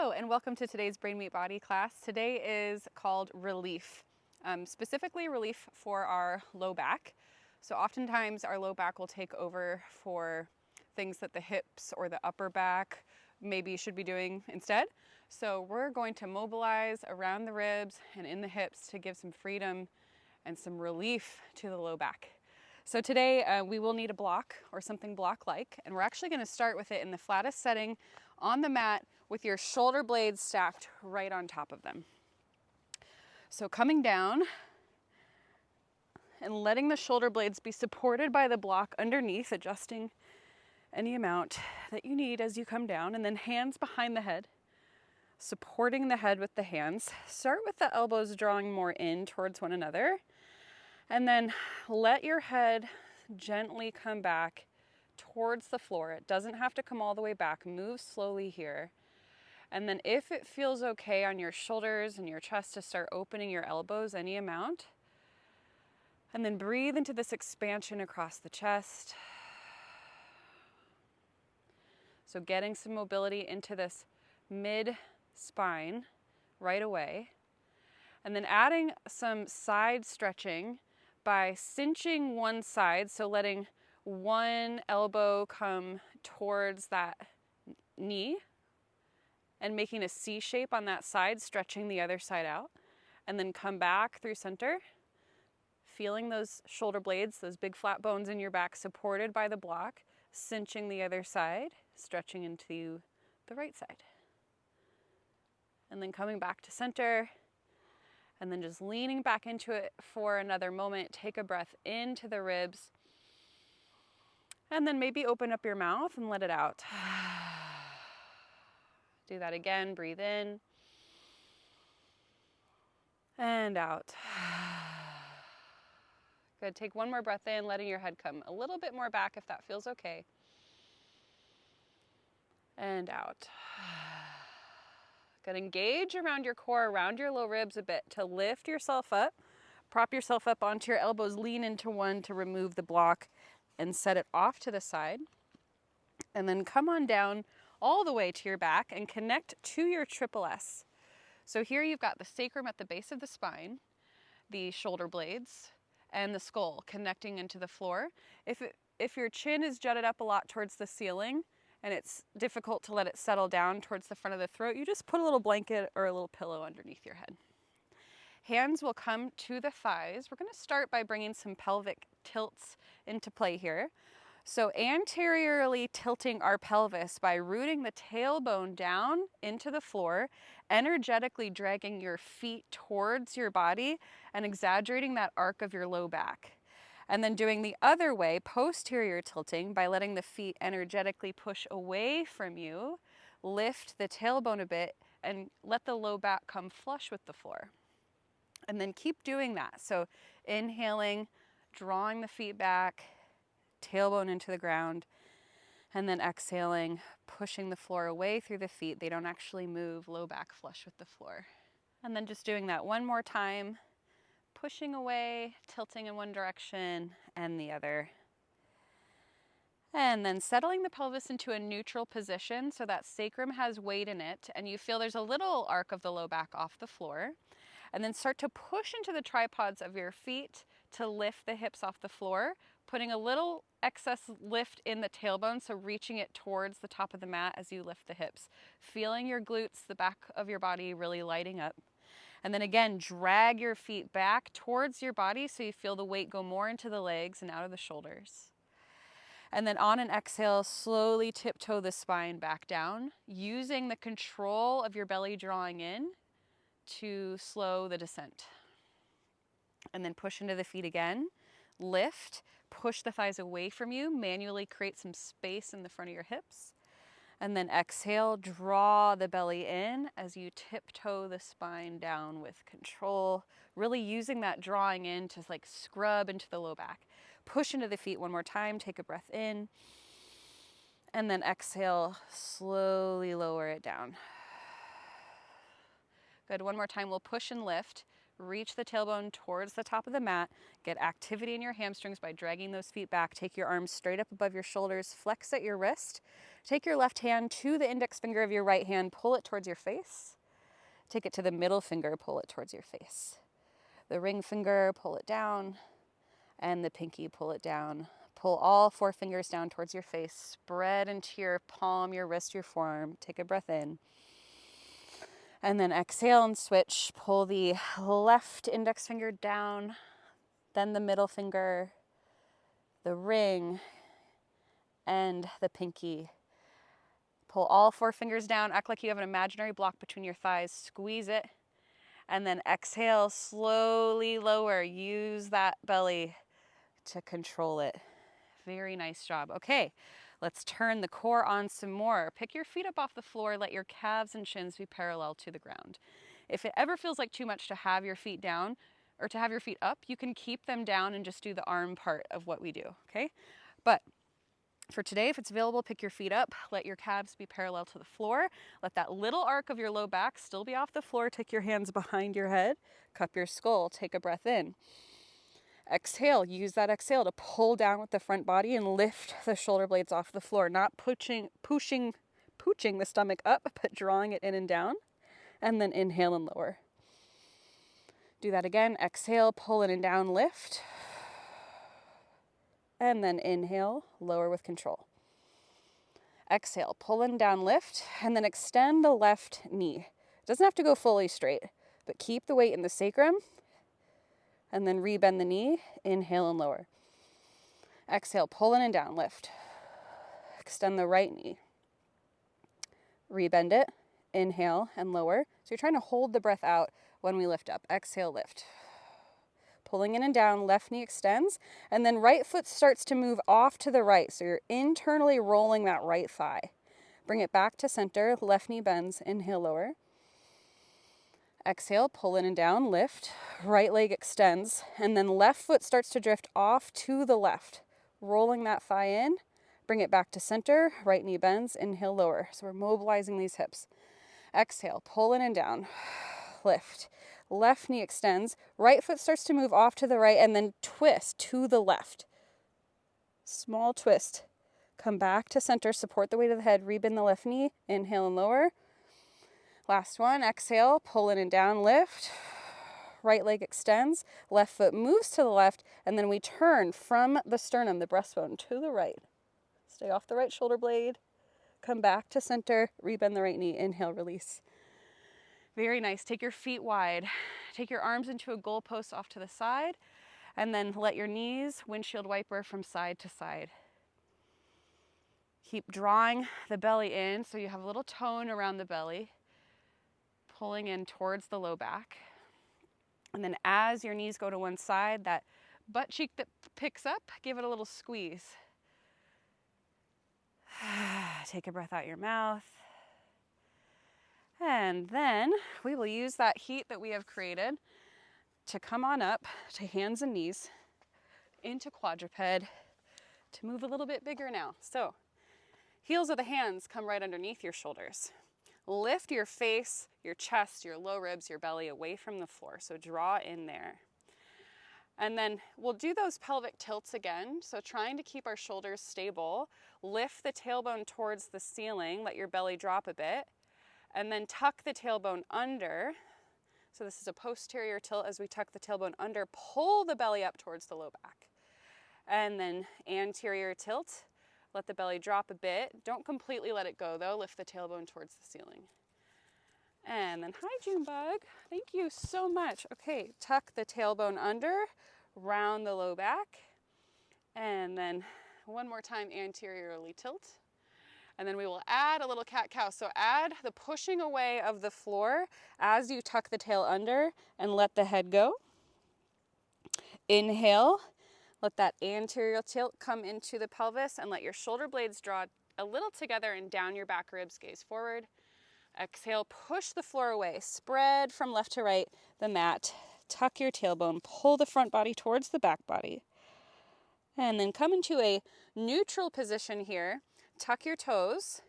Hello and welcome to today's Brain Meet Body class. Today is called relief, specifically relief for our low back. So oftentimes our low back will take over for things that the hips or the upper back maybe should be doing instead. So we're going to mobilize around the ribs and in the hips to give some freedom and some relief to the low back. So today we will need a block or something block-like, and we're actually going to start with it in the flattest setting on the mat with your shoulder blades stacked right on top of them. So coming down and letting the shoulder blades be supported by the block underneath, adjusting any amount that you need as you come down, and then hands behind the head, supporting the head with the hands. Start with the elbows drawing more in towards one another, and then let your head gently come back towards the floor. It doesn't have to come all the way back. Move slowly here. And then if it feels okay on your shoulders and your chest to start opening your elbows any amount. And then breathe into this expansion across the chest. So getting some mobility into this mid-spine right away. And then adding some side stretching by cinching one side, so letting one elbow come towards that knee and making a C shape on that side, stretching the other side out, and then come back through center, feeling those shoulder blades, those big flat bones in your back supported by the block, cinching the other side, stretching into the right side. And then coming back to center, and then just leaning back into it for another moment. Take a breath into the ribs. And then maybe open up your mouth and let it out. Do that again. Breathe in. And out. Good. Take one more breath in, letting your head come a little bit more back if that feels okay. And out. Good. Engage around your core, around your low ribs a bit to lift yourself up. Prop yourself up onto your elbows. Lean into one to remove the block and set it off to the side. And then come on down all the way to your back and connect to your triple S. So here you've got the sacrum at the base of the spine, the shoulder blades, and the skull connecting into the floor. If your chin is jutted up a lot towards the ceiling, and it's difficult to let it settle down towards the front of the throat, you just put a little blanket or a little pillow underneath your head. Hands will come to the thighs. We're going to start by bringing some pelvic tilts into play here. So anteriorly tilting our pelvis by rooting the tailbone down into the floor, energetically dragging your feet towards your body and exaggerating that arc of your low back. And then doing the other way, posterior tilting, by letting the feet energetically push away from you, lift the tailbone a bit, and let the low back come flush with the floor. And then keep doing that. So inhaling, drawing the feet back, tailbone into the ground, and then exhaling, pushing the floor away through the feet. They don't actually move, low back flush with the floor. And then just doing that one more time. Pushing away, tilting in one direction and the other. And then settling the pelvis into a neutral position so that sacrum has weight in it and you feel there's a little arc of the low back off the floor. And then start to push into the tripods of your feet to lift the hips off the floor, putting a little excess lift in the tailbone, so reaching it towards the top of the mat as you lift the hips. Feeling your glutes, the back of your body really lighting up. And then again, drag your feet back towards your body so you feel the weight go more into the legs and out of the shoulders. And then on an exhale, slowly tiptoe the spine back down, using the control of your belly drawing in to slow the descent. And then push into the feet again, lift, push the thighs away from you, manually create some space in the front of your hips. And then exhale, draw the belly in as you tiptoe the spine down with control, really using that drawing in to like scrub into the low back. Push into the feet one more time, take a breath in, and then exhale, slowly lower it down. Good, one more time, we'll push and lift, Reach the tailbone towards the top of the mat. Get activity in your hamstrings by dragging those feet back. Take your arms straight up above your shoulders. Flex at your wrist. Take your left hand to the index finger of your right hand. Pull it towards your face. Take it to the middle finger. Pull it towards your face. The ring finger, pull it down. And the pinky, pull it down. Pull all 4 fingers down towards your face. Spread into your palm, your wrist, your forearm. Take a breath in. And then exhale and switch. Pull the left index finger down, then the middle finger, the ring, and the pinky. Pull all 4 fingers down. Act like you have an imaginary block between your thighs. Squeeze it. And then exhale, slowly lower. Use that belly to control it. Very nice job. Okay, let's turn the core on some more. Pick your feet up off the floor. Let your calves and shins be parallel to the ground. If it ever feels like too much to have your feet down or to have your feet up, you can keep them down and just do the arm part of what we do, okay? But for today, if it's available, pick your feet up. Let your calves be parallel to the floor. Let that little arc of your low back still be off the floor. Take your hands behind your head. Cup your skull. Take a breath in. Exhale, use that exhale to pull down with the front body and lift the shoulder blades off the floor, not pooching the stomach up, but drawing it in and down. And then inhale and lower. Do that again. Exhale, pull in and down, lift. And then inhale, lower with control. Exhale, pull in, down, lift, and then extend the left knee. It doesn't have to go fully straight, but keep the weight in the sacrum. And then rebend the knee, inhale and lower. Exhale, pull in and down, lift. Extend the right knee. Rebend it, inhale and lower. So you're trying to hold the breath out when we lift up. Exhale, lift. Pulling in and down, left knee extends, and then right foot starts to move off to the right. So you're internally rolling that right thigh. Bring it back to center, left knee bends, inhale, lower. Exhale, pull in and down, lift, right leg extends, and then left foot starts to drift off to the left, rolling that thigh in, bring it back to center, right knee bends, inhale, lower. So we're mobilizing these hips. Exhale, pull in and down, lift, left knee extends, right foot starts to move off to the right, and then twist to the left. Small twist. Come back to center, support the weight of the head, rebend the left knee, inhale and lower. Last one, exhale, pull in and down, lift. Right leg extends, left foot moves to the left, and then we turn from the sternum, the breastbone, to the right. Stay off the right shoulder blade. Come back to center, rebend the right knee, inhale, release. Very nice. Take your feet wide. Take your arms into a goalpost off to the side, and then let your knees windshield wiper from side to side. Keep drawing the belly in so you have a little tone around the belly. Pulling in towards the low back. And then as your knees go to one side, that butt cheek that picks up, give it a little squeeze. Take a breath out your mouth. And then we will use that heat that we have created to come on up to hands and knees into quadruped to move a little bit bigger now. So heels of the hands come right underneath your shoulders. Lift your face, your chest, your low ribs, your belly away from the floor. So draw in there. And then we'll do those pelvic tilts again. So trying to keep our shoulders stable. Lift the tailbone towards the ceiling. Let your belly drop a bit. And then tuck the tailbone under. So this is a posterior tilt as we tuck the tailbone under. Pull the belly up towards the low back. And then anterior tilt. Let the belly drop a bit. Don't completely let it go though. Lift the tailbone towards the ceiling. And then, hi Junebug. Thank you so much. Okay, tuck the tailbone under, round the low back. And then one more time, anteriorly tilt. And then we will add a little cat-cow. So add the pushing away of the floor as you tuck the tail under and let the head go. Inhale. Let that anterior tilt come into the pelvis and let your shoulder blades draw a little together and down your back ribs, gaze forward. Exhale, push the floor away. Spread from left to right the mat. Tuck your tailbone. Pull the front body towards the back body. And then come into a neutral position here. Tuck your toes.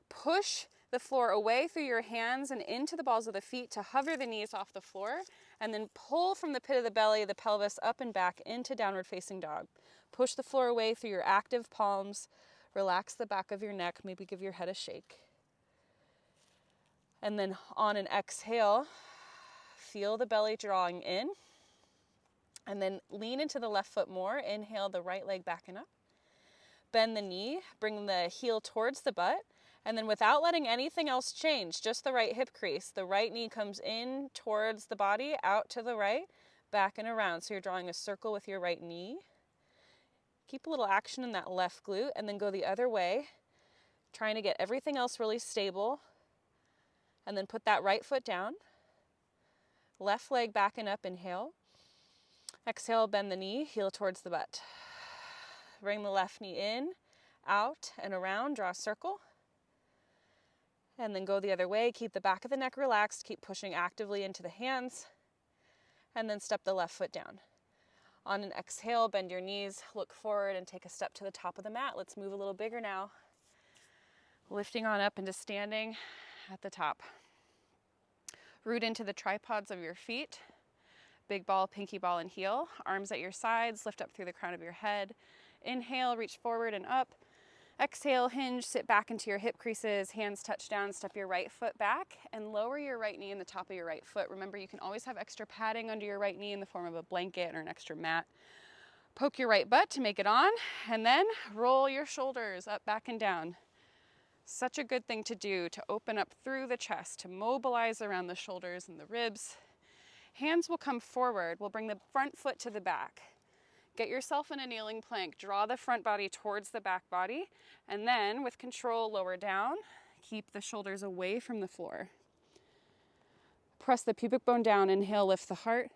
Push the floor away through your hands and into the balls of the feet to hover the knees off the floor, and then pull from the pit of the belly, the pelvis up and back into downward facing dog. Push the floor away through your active palms. Relax the back of your neck, maybe give your head a shake. And then on an exhale, feel the belly drawing in, and then lean into the left foot more. Inhale, the right leg back and up. Bend the knee, bring the heel towards the butt, and then without letting anything else change, just the right hip crease, the right knee comes in towards the body, out to the right, back and around. So you're drawing a circle with your right knee. Keep a little action in that left glute, and then go the other way, trying to get everything else really stable. And then put that right foot down. Left leg back and up, inhale. Exhale, bend the knee, heel towards the butt. Bring the left knee in, out and around, draw a circle. And then go the other way, keep the back of the neck relaxed, keep pushing actively into the hands, and then step the left foot down. On an exhale, bend your knees, look forward and take a step to the top of the mat. Let's move a little bigger now. Lifting on up into standing at the top. Root into the tripods of your feet. Big ball, pinky ball, and heel. Arms at your sides, lift up through the crown of your head. Inhale, reach forward and up. Exhale, hinge, sit back into your hip creases, hands touch down, step your right foot back, and lower your right knee in the top of your right foot. Remember, you can always have extra padding under your right knee in the form of a blanket or an extra mat. Poke your right butt to make it on, and then roll your shoulders up, back, and down. Such a good thing to do to open up through the chest, to mobilize around the shoulders and the ribs. Hands will come forward. We'll bring the front foot to the back. Get yourself in a kneeling plank. Draw the front body towards the back body, and then with control, lower down. Keep the shoulders away from the floor. Press the pubic bone down. Inhale, lift the heart.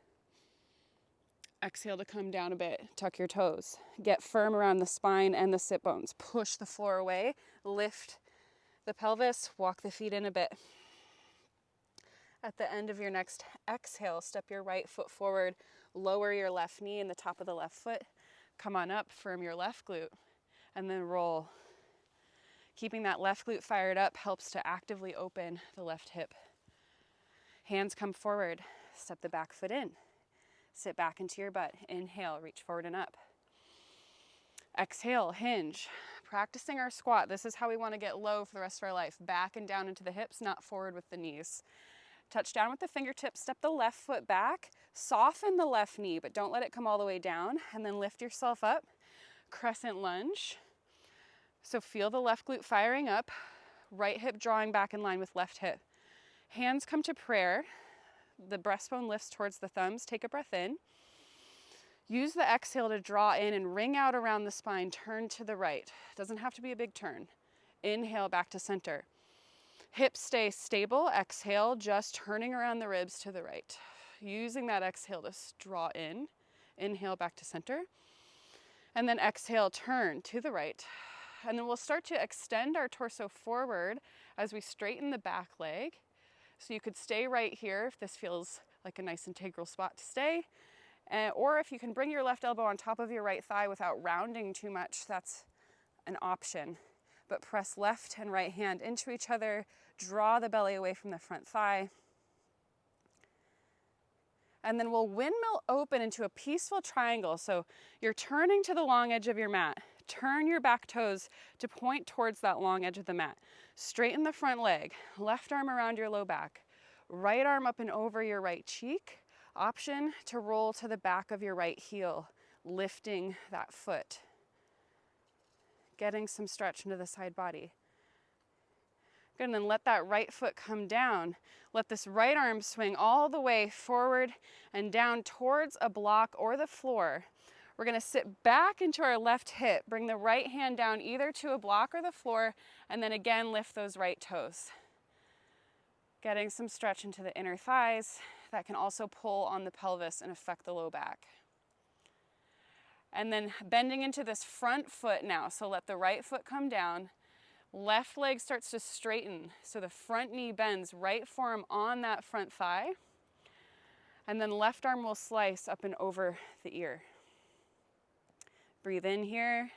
Exhale to come down a bit. Tuck your toes. Get firm around the spine and the sit bones. Push the floor away. Lift the pelvis. Walk the feet in a bit. At the end of your next exhale, step your right foot forward. Lower your left knee in the top of the left foot. Come on up, firm your left glute, and then roll. Keeping that left glute fired up helps to actively open the left hip. Hands come forward. Step the back foot in. Sit back into your butt. Inhale, reach forward and up. Exhale, hinge. Practicing our squat. This is how we want to get low for the rest of our life. Back and down into the hips, not forward with the knees. Touch down with the fingertips, step the left foot back, soften the left knee, but don't let it come all the way down, and then lift yourself up, crescent lunge. So feel the left glute firing up, right hip drawing back in line with left hip. Hands come to prayer, the breastbone lifts towards the thumbs, take a breath in. Use the exhale to draw in and ring out around the spine, turn to the right. Doesn't have to be a big turn. Inhale, back to center. Hips stay stable, exhale, just turning around the ribs to the right. Using that exhale to draw in. Inhale, back to center. And then exhale, turn to the right. And then we'll start to extend our torso forward as we straighten the back leg. So you could stay right here if this feels like a nice integral spot to stay. Or if you can bring your left elbow on top of your right thigh without rounding too much, that's an option. But press left and right hand into each other. Draw the belly away from the front thigh. And then we'll windmill open into a peaceful triangle. So you're turning to the long edge of your mat. Turn your back toes to point towards that long edge of the mat. Straighten the front leg. Left arm around your low back. Right arm up and over your right cheek. Option to roll to the back of your right heel, lifting that foot. Getting some stretch into the side body. Good, and then let that right foot come down. Let this right arm swing all the way forward and down towards a block or the floor. We're gonna sit back into our left hip. Bring the right hand down either to a block or the floor, and then again lift those right toes. Getting some stretch into the inner thighs. That can also pull on the pelvis and affect the low back. And then bending into this front foot now. So let the right foot come down. Left leg starts to straighten. So the front knee bends, right forearm on that front thigh. And then left arm will slice up and over the ear. Breathe in here.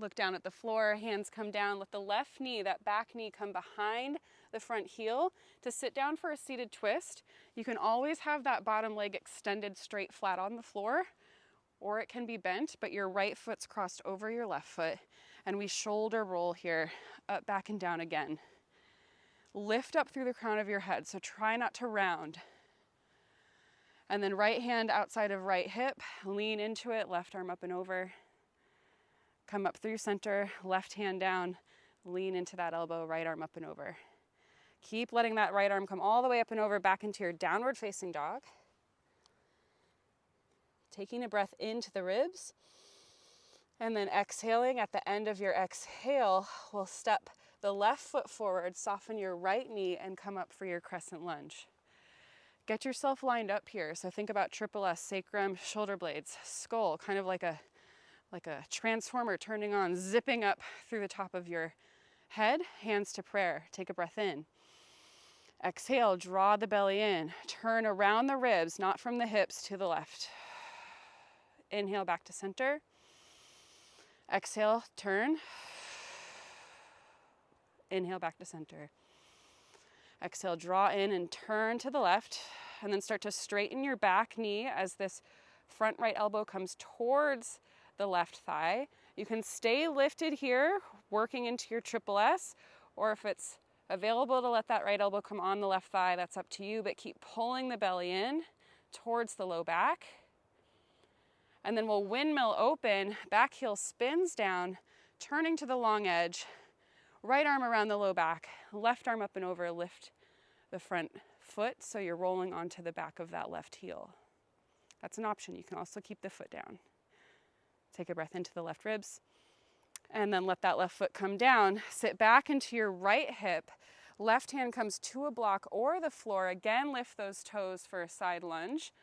Look down at the floor, hands come down. Let the left knee, that back knee, come behind the front heel to sit down for a seated twist. You can always have that bottom leg extended straight flat on the floor, or it can be bent, but your right foot's crossed over your left foot. And we shoulder roll here, up, back, and down again. Lift up through the crown of your head, so try not to round. And then right hand outside of right hip, lean into it, left arm up and over. Come up through center, left hand down, lean into that elbow, right arm up and over. Keep letting that right arm come all the way up and over, back into your downward facing dog. Taking a breath into the ribs, and then exhaling. At the end of your exhale, we'll step the left foot forward, soften your right knee, and come up for your crescent lunge. Get yourself lined up here. So think about triple S, sacrum, shoulder blades, skull, kind of like a transformer turning on, zipping up through the top of your head, hands to prayer. Take a breath in. Exhale, draw the belly in. Turn around the ribs, not from the hips to the left. Inhale, back to center. Exhale, turn. Inhale, back to center. Exhale, draw in and turn to the left, and then start to straighten your back knee as this front right elbow comes towards the left thigh. You can stay lifted here, working into your triple S, or if it's available to let that right elbow come on the left thigh, that's up to you, but keep pulling the belly in towards the low back. And then we'll windmill open, back heel spins down, turning to the long edge, right arm around the low back, left arm up and over, lift the front foot so you're rolling onto the back of that left heel. That's an option. You can also keep the foot down. Take a breath into the left ribs, and then let that left foot come down. Sit back into your right hip. Left hand comes to a block or the floor. Again, lift those toes for a side lunge.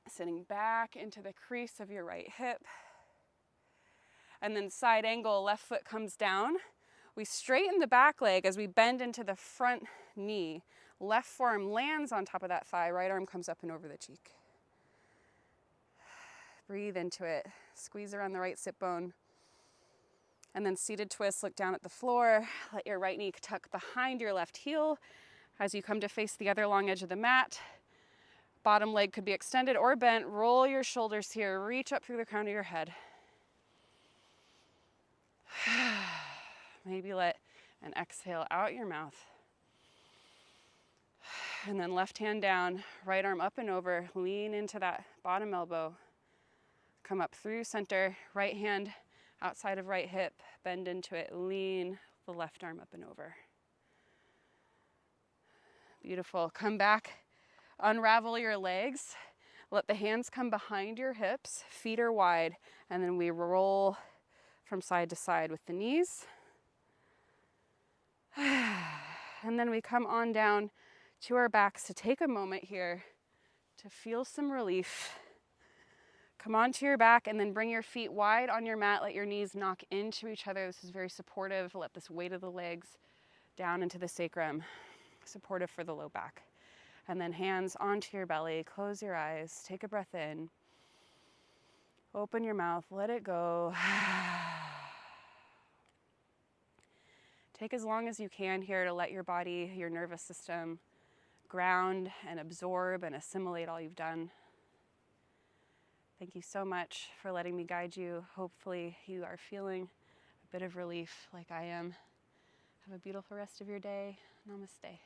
Sitting back into the crease of your right hip. And then side angle, left foot comes down. We straighten the back leg as we bend into the front knee. Left forearm lands on top of that thigh. Right arm comes up and over the cheek. Breathe into it. Squeeze around the right sit bone. And then seated twist, look down at the floor. Let your right knee tuck behind your left heel as you come to face the other long edge of the mat. Bottom leg could be extended or bent. Roll your shoulders here. Reach up through the crown of your head. Maybe let an exhale out your mouth. And then left hand down, right arm up and over. Lean into that bottom elbow. Come up through center, right hand outside of right hip, bend into it, lean the left arm up and over. Beautiful. Come back, unravel your legs, let the hands come behind your hips, feet are wide, and then we roll from side to side with the knees. And then we come on down to our backs to take a moment here to feel some relief. Come onto your back and then bring your feet wide on your mat. Let your knees knock into each other. This is very supportive. Let this weight of the legs down into the sacrum. Supportive for the low back. And then hands onto your belly. Close your eyes. Take a breath in. Open your mouth. Let it go. Take as long as you can here to let your body, your nervous system, ground and absorb and assimilate all you've done. Thank you so much for letting me guide you. Hopefully you are feeling a bit of relief like I am. Have a beautiful rest of your day. Namaste.